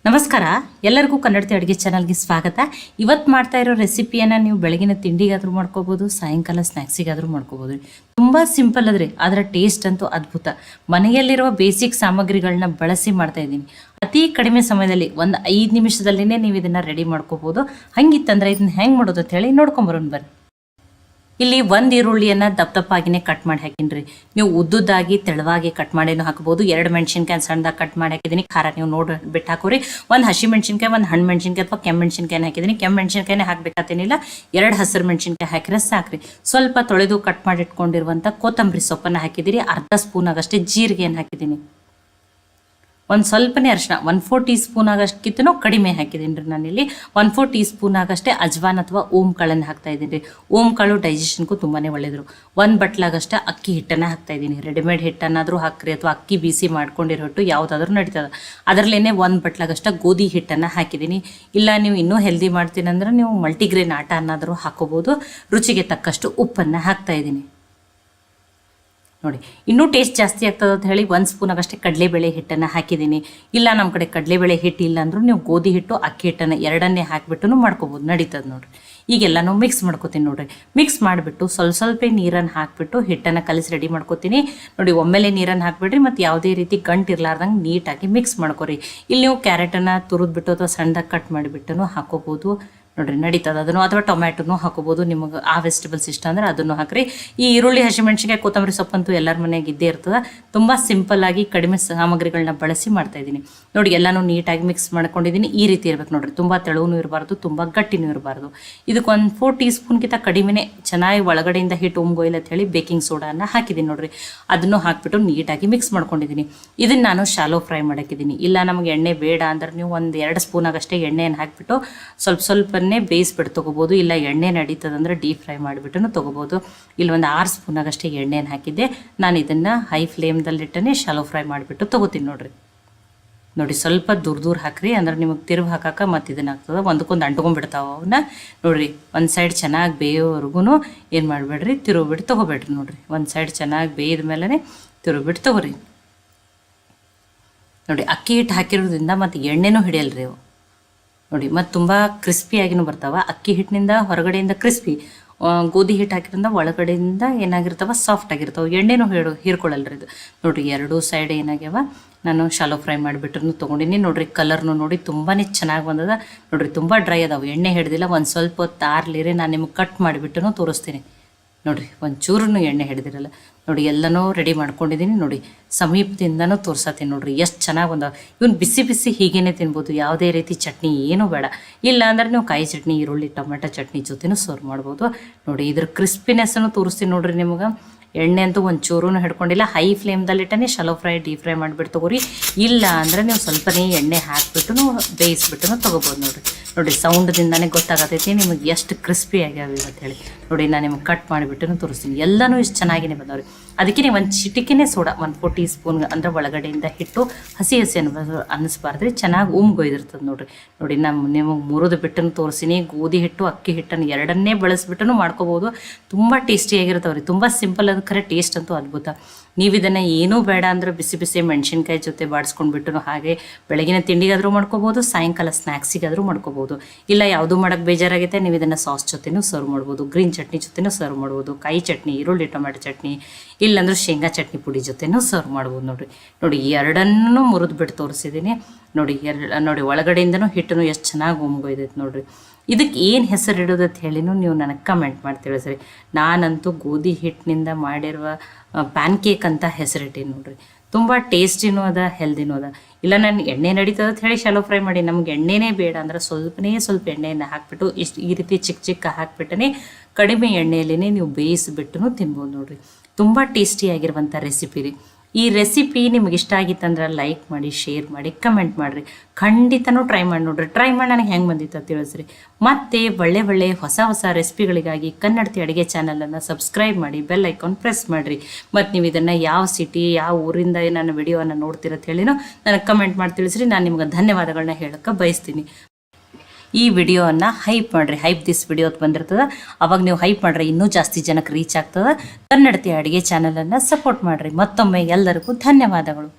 ನಮಸ್ಕಾರ, ಎಲ್ಲರಿಗೂ ಕನ್ನಡತಿ ಅಡುಗೆ ಚಾನಲ್ಗೆ ಸ್ವಾಗತ. ಇವತ್ತು ಮಾಡ್ತಾ ಇರೋ ರೆಸಿಪಿಯನ್ನು ನೀವು ಬೆಳಗಿನ ತಿಂಡಿಗಾದರೂ ಮಾಡ್ಕೋಬೋದು, ಸಾಯಂಕಾಲ ಸ್ನ್ಯಾಕ್ಸಿಗಾದರೂ ಮಾಡ್ಕೋಬೋದು. ತುಂಬ ಸಿಂಪಲ್ ಅದ್ರಿ, ಅದರ ಟೇಸ್ಟ್ ಅಂತೂ ಅದ್ಭುತ. ಮನೆಯಲ್ಲಿರುವ ಬೇಸಿಕ್ ಸಾಮಗ್ರಿಗಳನ್ನ ಬಳಸಿ ಮಾಡ್ತಾ ಇದ್ದೀನಿ. ಅತಿ ಕಡಿಮೆ ಸಮಯದಲ್ಲಿ ಒಂದು 5 ನಿಮಿಷದಲ್ಲೇ ನೀವು ಇದನ್ನು ರೆಡಿ ಮಾಡ್ಕೋಬೋದು. ಹಂಗಿತ್ತಂದ್ರೆ ಇದನ್ನ ಹೆಂಗೆ ಮಾಡೋದು ಅಂತ ಹೇಳಿ ನೋಡ್ಕೊಂಬರೋಣ ಬರ್ರಿ. ಇಲ್ಲಿ 1 ಈರುಳ್ಳಿಯನ್ನು ದಪ್ಪದಪ್ಪಾಗಿನೇ ಕಟ್ ಮಾಡಿ ಹಾಕಿನ್ರಿ. ನೀವು ಉದ್ದುದ್ದಾಗಿ ತೆಳುವಾಗಿ ಕಟ್ ಮಾಡಿನೂ ಹಾಕ್ಬೋದು. 2 ಮೆಣಸಿನ್ಕಾಯಿ ಸಣ್ಣದಾಗಿ ಕಟ್ ಮಾಡಿ ಹಾಕಿದ್ದೀನಿ. ಖಾರ ನೀವು ನೋಡಿ ಬಿಟ್ಟು ಹಾಕೋರಿ. 1 ಹಸಿ ಮೆಣಸಿನ್ಕಾಯಿ, 1 ಹಣ್ಣು ಮೆಣಸಿನ್ಕಾಯಿ ಅಥವಾ ಕೆಮ್ಮು ಮೆಣಸಿನ್ಕಾಯಿನ ಹಾಕಿದ್ದೀನಿ. ಕೆಮ್ಮು ಮೆಣಸಿನ್ಕಾಯಿನೇ ಹಾಕಬೇಕಾತೇನಿಲ್ಲ, 2 ಹಸಿರು ಮೆಣಸಿನ್ಕಾಯಿ ಹಾಕಿದ್ರೆ ಸಾಕ್ರಿ. ಸ್ವಲ್ಪ ತೊಳೆದು ಕಟ್ ಮಾಡಿ ಇಟ್ಕೊಂಡಿರುವಂಥ ಕೊತ್ತಂಬರಿ ಸೊಪ್ಪನ್ನು ಹಾಕಿದ್ದೀರಿ. ಅರ್ಧ ಸ್ಪೂನ್ ಆಗಷ್ಟೇ ಜೀರಿಗೆಯನ್ನು ಹಾಕಿದ್ದೀನಿ. ಒಂದು ಸ್ವಲ್ಪನೇ ಅರಿಶಿನ, 1/4 ಟೀ ಸ್ಪೂನ್ ಆಗಷ್ಟಕ್ಕಿಂತನೂ ಕಡಿಮೆ ಹಾಕಿದ್ದೀನಿ ರೀ. ನಾನಿಲ್ಲಿ 1/4 ಟೀ ಸ್ಪೂನ್ ಆಗಷ್ಟೇ ಅಜ್ವಾನ್ ಅಥವಾ ಓಮ್ ಕಾಳನ್ನು ಹಾಕ್ತಾ ಇದ್ದೀನಿ ರೀ. ಓಮ್ ಕಾಳು ಡೈಜೆಷನ್ಗೂ ತುಂಬಾ ಒಳ್ಳೆಯದು. 1 ಬಟ್ಲಾಗಷ್ಟೇ ಅಕ್ಕಿ ಹಿಟ್ಟನ್ನು ಹಾಕ್ತಾ ಇದ್ದೀನಿ. ರೆಡಿಮೇಡ್ ಹಿಟ್ಟನ್ನಾದರೂ ಹಾಕ್ರಿ ಅಥವಾ ಅಕ್ಕಿ ಬೀಸಿ ಮಾಡ್ಕೊಂಡಿರೋ ಹಿಟ್ಟು ಯಾವುದಾದ್ರೂ ನಡೀತದೆ. ಅದರಲ್ಲೇ 1 ಬಟ್ಲಾಗಷ್ಟೇ ಗೋಧಿ ಹಿಟ್ಟನ್ನು ಹಾಕಿದ್ದೀನಿ. ಇಲ್ಲ ನೀವು ಇನ್ನೂ ಹೆಲ್ದಿ ಮಾಡ್ತೀನಿ ಅಂದ್ರೆ ನೀವು ಮಲ್ಟಿಗ್ರೇನ್ ಆಟ ಅನ್ನಾದರೂ ಹಾಕೋಬೋದು. ರುಚಿಗೆ ತಕ್ಕಷ್ಟು ಉಪ್ಪನ್ನು ಹಾಕ್ತಾ ಇದ್ದೀನಿ. ನೋಡಿ, ಇನ್ನೂ ಟೇಸ್ಟ್ ಜಾಸ್ತಿ ಆಗ್ತದೆ ಅಂತ ಹೇಳಿ 1 ಸ್ಪೂನ್ ಆಗಷ್ಟೇ ಕಡಲೆಬೇಳೆ ಹಿಟ್ಟನ್ನು ಹಾಕಿದ್ದೀನಿ. ಇಲ್ಲ ನಮ್ಮ ಕಡೆ ಕಡಲೆಬೇಳೆ ಹಿಟ್ಟು ಇಲ್ಲ ಅಂದರೂ ನೀವು ಗೋಧಿ ಹಿಟ್ಟು ಅಕ್ಕಿ ಹಿಟ್ಟನ್ನು ಎರಡನ್ನೇ ಹಾಕಿಬಿಟ್ಟು ಮಾಡ್ಕೋಬೋದು, ನಡೀತದೆ ನೋಡಿರಿ. ಈಗೆಲ್ಲನೂ ಮಿಕ್ಸ್ ಮಾಡ್ಕೋತೀನಿ ನೋಡಿರಿ. ಮಿಕ್ಸ್ ಮಾಡಿಬಿಟ್ಟು ಸ್ವಲ್ಪ ನೀರನ್ನು ಹಾಕಿಬಿಟ್ಟು ಹಿಟ್ಟನ್ನು ಕಲಿಸಿ ರೆಡಿ ಮಾಡ್ಕೋತೀನಿ. ನೋಡಿ, ಒಮ್ಮೆಲೆ ನೀರನ್ನು ಹಾಕಿಬಿಡ್ರಿ ಮತ್ತು ಯಾವುದೇ ರೀತಿ ಗಂಟು ಇರಲಾರ್ದಂಗೆ ನೀಟಾಗಿ ಮಿಕ್ಸ್ ಮಾಡ್ಕೊರಿ. ಇಲ್ಲಿ ನೀವು ಕ್ಯಾರೆಟನ್ನು ತುರಿದ್ಬಿಟ್ಟು ಅಥವಾ ಸಣ್ಣದಾಗಿ ಕಟ್ ಮಾಡಿಬಿಟ್ಟು ಹಾಕೋಬೋದು. ನೋಡಿರಿ, ನಡೀತದೆ. ಅದನ್ನು ಅಥವಾ ಟೊಮ್ಯಾಟೊನೂ ಹಾಕೋಬೋದು. ನಿಮಗೆ ಆ ವೆಜಿಟೇಬಲ್ಸ್ ಇಷ್ಟ ಅಂದರೆ ಅದನ್ನು ಹಾಕಿರಿ. ಈ ಈರುಳ್ಳಿ, ಹಸಿಮೆಣಸಿನ್ಕಾಯಿ, ಕೊತ್ತಂಬರಿ ಸೊಪ್ಪಂತೂ ಎಲ್ಲರ ಮನೆಯಾಗ ಇದ್ದೇ ಇರ್ತದೆ. ತುಂಬ ಸಿಂಪಲ್ಲಾಗಿ ಕಡಿಮೆ ಸಾಮಗ್ರಿಗಳನ್ನ ಬಳಸಿ ಮಾಡ್ತಾಯಿದ್ದೀನಿ. ನೋಡಿ, ಎಲ್ಲನೂ ನೀಟಾಗಿ ಮಿಕ್ಸ್ ಮಾಡ್ಕೊಂಡಿದ್ದೀನಿ. ಈ ರೀತಿ ಇರ್ಬೇಕು ನೋಡಿರಿ. ತುಂಬ ತೆಳುವೂ ಇರಬಾರ್ದು, ತುಂಬ ಗಟ್ಟಿನೂ ಇರಬಾರ್ದು. ಇದಕ್ಕೆ 4 ಟೀ ಸ್ಪೂನ್ಗಿಂತ ಕಡಿಮೆನೇ ಚೆನ್ನಾಗಿ ಒಳಗಡೆಯಿಂದ ಹಿಟ್ಟು ಉಮ್ಗೋಯಿಲ್ ಅಂತ ಹೇಳಿ ಬೇಕಿಂಗ್ ಸೋಡಾನ ಹಾಕಿದ್ದೀನಿ ನೋಡಿರಿ. ಅದನ್ನು ಹಾಕಿಬಿಟ್ಟು ನೀಟಾಗಿ ಮಿಕ್ಸ್ ಮಾಡ್ಕೊಂಡಿದ್ದೀನಿ. ಇದನ್ನು ನಾನು ಶಾಲೋ ಫ್ರೈ ಮಾಡಾಕಿದ್ದೀನಿ. ಇಲ್ಲ ನಮಗೆ ಎಣ್ಣೆ ಬೇಡ ಅಂದ್ರೆ ನೀವು 1-2 ಸ್ಪೂನ್ ಆಗಷ್ಟೇ ಎಣ್ಣೆಯನ್ನು ಹಾಕಿಬಿಟ್ಟು ಸ್ವಲ್ಪ ಬೇಯಿಸ್ಬಿಟ್ಟು ತೊಗೋಬೋದು. ಇಲ್ಲ ಎಣ್ಣೆ ನಡೀತದಂದ್ರೆ ಡೀಪ್ ಫ್ರೈ ಮಾಡಿಬಿಟ್ಟು ತೊಗೋಬೋದು. ಇಲ್ಲಿ 6 ಸ್ಪೂನ್ ಆಗಷ್ಟೇ ಎಣ್ಣೆಯನ್ನು ಹಾಕಿದ್ದೆ. ನಾನು ಇದನ್ನು ಹೈ ಫ್ಲೇಮ್ದಲ್ಲಿಟ್ಟೇ ಶಾಲೋ ಫ್ರೈ ಮಾಡಿಬಿಟ್ಟು ತೊಗೋತೀನಿ ನೋಡಿರಿ. ನೋಡಿ, ಸ್ವಲ್ಪ ದೂರ ಹಾಕ್ರಿ, ಅಂದ್ರೆ ನಿಮಗೆ ತಿರುವು ಹಾಕಕ್ಕೆ ಮತ್ತು ಇದನ್ನಾಗ್ತದೆ, ಒಂದಕ್ಕೊಂದು ಅಂಟ್ಕೊಂಡ್ಬಿಡ್ತಾವೆ ಅವನ್ನ. ನೋಡಿರಿ, ಒಂದು ಸೈಡ್ ಚೆನ್ನಾಗಿ ಬೇಯೋವರೆಗೂ ಏನು ಮಾಡಬೇಡ್ರಿ, ತಿರುಗಿಬಿಟ್ಟು ತೊಗೋಬೇಡ್ರಿ. ನೋಡಿರಿ, ಒಂದು ಸೈಡ್ ಚೆನ್ನಾಗಿ ಬೇಯ್ದ ಮೇಲೆ ತಿರುಗಿಬಿಟ್ಟು ತೊಗೋರಿ. ನೋಡಿ, ಅಕ್ಕಿ ಹಿಟ್ಟು ಹಾಕಿರೋದ್ರಿಂದ ಮತ್ತು ಎಣ್ಣೆನೂ ಹಿಡಿಯಲ್ರಿ ಅವು. ನೋಡಿ, ಮತ್ತು ತುಂಬ ಕ್ರಿಸ್ಪಿಯಾಗಿನೂ ಬರ್ತಾವೆ. ಅಕ್ಕಿ ಹಿಟ್ಟಿನಿಂದ ಹೊರಗಡೆಯಿಂದ ಕ್ರಿಸ್ಪಿ, ಗೋಧಿ ಹಿಟ್ಟು ಹಾಕಿದ್ರಿಂದ ಒಳಗಡೆಯಿಂದ ಏನಾಗಿರ್ತಾವೆ, ಸಾಫ್ಟ್ ಆಗಿರ್ತಾವೆ. ಎಣ್ಣೆನೂ ಹೀರ್ಕೊಳ್ಳಲ್ರಿ ಇದು. ನೋಡಿರಿ, 2 ಸೈಡ್ ಏನಾಗ್ಯಾವ ನಾನು ಶಾಲೋ ಫ್ರೈ ಮಾಡಿಬಿಟ್ಟು ತೊಗೊಂಡಿನಿ. ನೋಡಿರಿ, ಕಲರ್ನು ನೋಡಿ ತುಂಬಾ ಚೆನ್ನಾಗಿ ಬಂದದ. ನೋಡಿರಿ, ತುಂಬ ಡ್ರೈ ಅದಾವೆ, ಎಣ್ಣೆ ಹಿಡ್ದಿಲ್ಲ. ಒಂದು ಸ್ವಲ್ಪ ಹೊತ್ತು ಆರ್ಲಿರಿ, ನಾನು ನಿಮಗೆ ಕಟ್ ಮಾಡಿಬಿಟ್ಟು ತೋರಿಸ್ತೀನಿ. ನೋಡಿರಿ, ಒಂಚೂರು ಎಣ್ಣೆ ಹಿಡ್ದಿರಲ್ಲ. ನೋಡಿ, ಎಲ್ಲನೂ ರೆಡಿ ಮಾಡ್ಕೊಂಡಿದ್ದೀನಿ. ನೋಡಿ, ಸಮೀಪದಿಂದನೂ ತೋರ್ಸತ್ತೀನಿ. ನೋಡಿರಿ, ಎಷ್ಟು ಚೆನ್ನಾಗಿ ಬಂದಾವೆ. ಇವನು ಬಿಸಿ ಬಿಸಿ ಹೀಗೇ ತಿನ್ಬೋದು, ಯಾವುದೇ ರೀತಿ ಚಟ್ನಿ ಏನೂ ಬೇಡ. ಇಲ್ಲ ಅಂದ್ರೆ ನೀವು ಕಾಯಿ ಚಟ್ನಿ, ಈರುಳ್ಳಿ, ಟೊಮೆಟೊ ಚಟ್ನಿ ಜೊತೆನೂ ಸರ್ವ್ ಮಾಡ್ಬೋದು. ನೋಡಿ, ಇದ್ರ ಕ್ರಿಸ್ಪಿನೆಸ್ಸನ್ನು ತೋರಿಸ್ತೀನಿ ನೋಡಿರಿ ನಿಮಗೆ. ಎಣ್ಣೆ ಅಂತೂ ಒಂಚೂರೂ ಹಿಡ್ಕೊಂಡಿಲ್ಲ. ಹೈ ಫ್ಲೇಮ್ದಲ್ಲಿಟ್ಟೇ ಶಾಲೋ ಫ್ರೈ, ಡೀಪ್ ಫ್ರೈ ಮಾಡಿಬಿಟ್ಟು ತೊಗೋರಿ. ಇಲ್ಲ ಅಂದರೆ ನೀವು ಸ್ವಲ್ಪನೇ ಎಣ್ಣೆ ಹಾಕಿಬಿಟ್ಟು ಬೇಯಿಸ್ಬಿಟ್ಟು ತೊಗೋಬೋದು. ನೋಡಿ, ಸೌಂಡ್ದಿಂದನೇ ಗೊತ್ತಾಗತೈತಿ ನಿಮಗೆ ಎಷ್ಟು ಕ್ರಿಸ್ಪಿ ಆಗ್ಯಾವ ಅಂತ ಹೇಳಿ. ನೋಡಿ, ನಾನು ನಿಮಗೆ ಕಟ್ ಮಾಡಿಬಿಟ್ಟು ತೋರಿಸ್ತೀನಿ. ಎಲ್ಲನೂ ಇಷ್ಟು ಚೆನ್ನಾಗಿನೇ ಬಂದವ್ರಿ. ಅದಕ್ಕೆ ನೀವು ಒಂದು ಚಿಟಿಕೆನೇ ಸೋಡಾ, 1/4 ಟೀ ಸ್ಪೂನ್ ಅಂದರೆ ಒಳಗಡೆಯಿಂದ ಹಿಟ್ಟು ಹಸಿ ಅನ್ನಿಸ್ಬಾರ್ದ್ರಿ, ಚೆನ್ನಾಗಿ ಉಮ್ಗೊಯ್ದಿರ್ತದೆ ನೋಡಿರಿ. ನೋಡಿ, ನಿಮಗೆ ಮುರಿದು ಬಿಟ್ಟು ತೋರಿಸಿನಿ. ಗೋಧಿ ಹಿಟ್ಟು, ಅಕ್ಕಿ ಹಿಟ್ಟನ್ನು ಎರಡನ್ನೇ ಬಳಸ್ಬಿಟ್ಟು ಮಾಡ್ಕೋಬೋದು. ತುಂಬ ಟೇಸ್ಟಿಯಾಗಿರ್ತಾವ್ರಿ. ತುಂಬ ಸಿಂಪಲ್, ಅದು ಖರೆ ಟೇಸ್ಟ್ ಅಂತೂ ಅದ್ಭುತ. ನೀವು ಇದನ್ನು ಏನೂ ಬೇಡ ಅಂದ್ರೆ ಬಿಸಿ ಬಿಸಿ ಮೆಣಸಿನ್ಕಾಯಿ ಜೊತೆ ಬಾಡಿಸ್ಕೊಂಡ್ಬಿಟ್ಟು ಹಾಗೆ ಬೆಳಗಿನ ತಿಂಡಿಗಾದರೂ ಮಾಡ್ಕೋಬೋದು, ಸಾಯಂಕಾಲ ಸ್ನ್ಯಾಕ್ಸಿಗಾದರೂ ಮಾಡ್ಕೋಬೋದು. ಇಲ್ಲ ಯಾವುದೂ ಮಾಡೋಕ್ಕೆ ಬೇಜಾರಾಗೈತೆ, ನೀವು ಇದನ್ನು ಸಾಸ್ ಜೊತೆನೂ ಸರ್ವ್ ಮಾಡ್ಬೋದು, ಗ್ರೀನ್ ಚಟ್ನಿ ಜೊತೆನೂ ಸರ್ವ್ ಮಾಡ್ಬೋದು, ಕಾಯಿ ಚಟ್ನಿ, ಈರುಳ್ಳಿ ಟೊಮೆಟೊ ಚಟ್ನಿ, ಇಲ್ಲಾಂದ್ರೆ ಶೇಂಗಾ ಚಟ್ನಿ ಪುಡಿ ಜೊತೆನೂ ಸರ್ವ್ ಮಾಡ್ಬೋದು. ನೋಡಿ, ಎರಡನ್ನೂ ಮುರಿದ್ಬಿಟ್ಟು ತೋರಿಸಿದ್ದೀನಿ. ನೋಡಿ, ಒಳಗಡೆಯಿಂದನೂ ಹಿಟ್ಟನ್ನು ಎಷ್ಟು ಚೆನ್ನಾಗಿ ಉಮ್ಗೊಯ್ದೈತೆ ನೋಡಿರಿ. ಇದಕ್ಕೆ ಏನು ಹೆಸರು ಇಡೋದು ಅಂತ ಹೇಳಿನೂ ನೀವು ನನಗೆ ಕಮೆಂಟ್ ಮಾಡಿ ತಿಳಿಸ್ರಿ. ನಾನಂತೂ ಗೋಧಿ ಹಿಟ್ಟಿನಿಂದ ಮಾಡಿರುವ ಪ್ಯಾನ್ ಕೇಕ್ ಅಂತ ಹೆಸರಿಟ್ಟೀನಿ ನೋಡಿರಿ. ತುಂಬ ಟೇಸ್ಟಿನೂ ಅದ, ಹೆಲ್ದಿನೂ ಅದ. ಇಲ್ಲ ನಾನು ಎಣ್ಣೆ ನಡೀತದೆ ಅಂತ ಹೇಳಿ ಶಾಲೋ ಫ್ರೈ ಮಾಡಿ, ನಮ್ಗೆ ಎಣ್ಣೆನೇ ಬೇಡ ಅಂದ್ರೆ ಸ್ವಲ್ಪ ಎಣ್ಣೆಯನ್ನು ಹಾಕಿಬಿಟ್ಟು ಈ ರೀತಿ ಚಿಕ್ಕ ಹಾಕಿಬಿಟ್ಟೇ ಕಡಿಮೆ ಎಣ್ಣೆಯಲ್ಲೇ ನೀವು ಬೇಯಿಸಿಬಿಟ್ಟು ತಿನ್ಬೋದು ನೋಡಿರಿ. ತುಂಬ ಟೇಸ್ಟಿಯಾಗಿರುವಂಥ ರೆಸಿಪಿ ರೀ. ಈ ರೆಸಿಪಿ ನಿಮ್ಗೆ ಇಷ್ಟ ಆಗಿತ್ತಂದ್ರೆ ಲೈಕ್ ಮಾಡಿ, ಶೇರ್ ಮಾಡಿ, ಕಮೆಂಟ್ ಮಾಡಿರಿ. ಖಂಡಿತನೂ ಟ್ರೈ ಮಾಡಿ ನೋಡಿರಿ. ಟ್ರೈ ಮಾಡಿ ನನಗೆ ಹೆಂಗೆ ಬಂದಿತ್ತು ತಿಳಿಸ್ರಿ. ಮತ್ತು ಒಳ್ಳೆ ಹೊಸ ರೆಸಿಪಿಗಳಿಗಾಗಿ ಕನ್ನಡತಿ ಅಡುಗೆ ಚಾನಲನ್ನು ಸಬ್ಸ್ಕ್ರೈಬ್ ಮಾಡಿ, ಬೆಲ್ ಐಕಾನ್ ಪ್ರೆಸ್ ಮಾಡಿರಿ. ಮತ್ತು ನೀವು ಇದನ್ನು ಯಾವ ಸಿಟಿ, ಯಾವ ಊರಿಂದ ನನ್ನ ವಿಡಿಯೋವನ್ನು ನೋಡ್ತಿರತ್ತೆ ಹೇಳಿನೋ ನನಗೆ ಕಮೆಂಟ್ ಮಾಡಿ ತಿಳಿಸ್ರಿ. ನಾನು ನಿಮ್ಗೆ ಧನ್ಯವಾದಗಳನ್ನ ಹೇಳೋಕ್ಕೆ ಬಯಸ್ತೀನಿ. ಈ ವಿಡಿಯೋವನ್ನು ಹೈಪ್ ಮಾಡಿರಿ. ಹೈಪ್ ದಿಸ್ ವಿಡಿಯೋ ಬಂದಿರ್ತದೆ, ಅವಾಗ ನೀವು ಹೈಪ್ ಮಾಡಿರಿ, ಇನ್ನೂ ಜಾಸ್ತಿ ಜನಕ್ಕೆ ರೀಚ್ ಆಗ್ತದೆ. ಕನ್ನಡತಿ ಅಡುಗೆ ಚಾನಲನ್ನು ಸಪೋರ್ಟ್ ಮಾಡಿರಿ. ಮತ್ತೊಮ್ಮೆ ಎಲ್ಲರಿಗೂ ಧನ್ಯವಾದಗಳು.